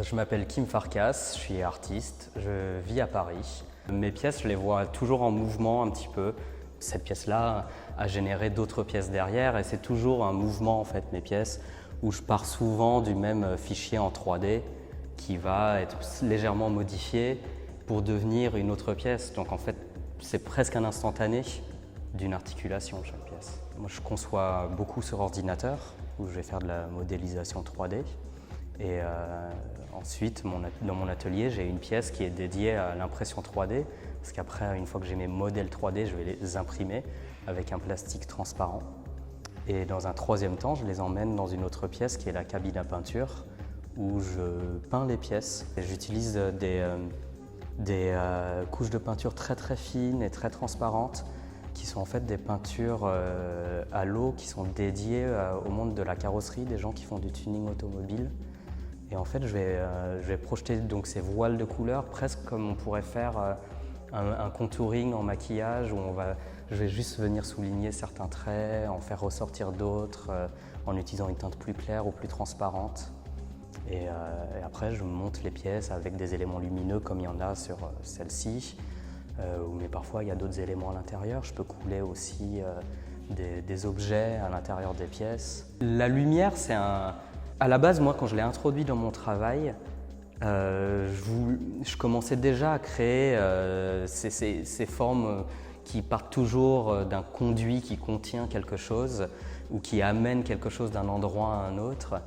Je m'appelle Kim Farkas, je suis artiste, je vis à Paris. Mes pièces, je les vois toujours en mouvement un petit peu. Cette pièce-là a généré d'autres pièces derrière et c'est toujours un mouvement en fait, mes pièces, où je pars souvent du même fichier en 3D qui va être légèrement modifié pour devenir une autre pièce. Donc en fait, c'est presque un instantané d'une articulation chaque pièce. Moi, je conçois beaucoup sur ordinateur, où je vais faire de la modélisation 3D. Et ensuite, dans mon atelier, j'ai une pièce qui est dédiée à l'impression 3D, parce qu'après, une fois que j'ai mes modèles 3D, je vais les imprimer avec un plastique transparent. Et dans un troisième temps, je les emmène dans une autre pièce qui est la cabine à peinture, où je peins les pièces. J'utilise des couches de peinture très fines et très transparentes, qui sont en fait des peintures à l'eau qui sont dédiées au monde de la carrosserie, des gens qui font du tuning automobile. Et en fait, je vais projeter donc ces voiles de couleurs presque comme on pourrait faire un contouring en maquillage où je vais juste venir souligner certains traits, en faire ressortir d'autres en utilisant une teinte plus claire ou plus transparente. Et après, je monte les pièces avec des éléments lumineux comme il y en a sur celle-ci. Mais parfois, il y a d'autres éléments à l'intérieur. Je peux couler aussi des objets à l'intérieur des pièces. La lumière, c'est à la base, moi, quand je l'ai introduit dans mon travail, je commençais déjà à créer ces formes qui partent toujours d'un conduit qui contient quelque chose ou qui amène quelque chose d'un endroit à un autre.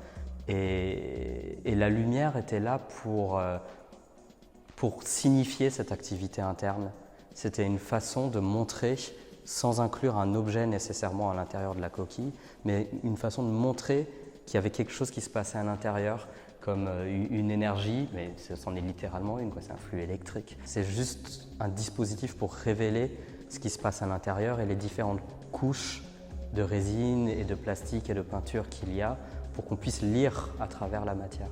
Et la lumière était là pour signifier cette activité interne. C'était une façon de montrer, sans inclure un objet nécessairement à l'intérieur de la coquille, mais une façon de montrer qu'il y avait quelque chose qui se passait à l'intérieur, comme une énergie, mais c'en est littéralement une, c'est un flux électrique. C'est juste un dispositif pour révéler ce qui se passe à l'intérieur et les différentes couches de résine et de plastique et de peinture qu'il y a pour qu'on puisse lire à travers la matière.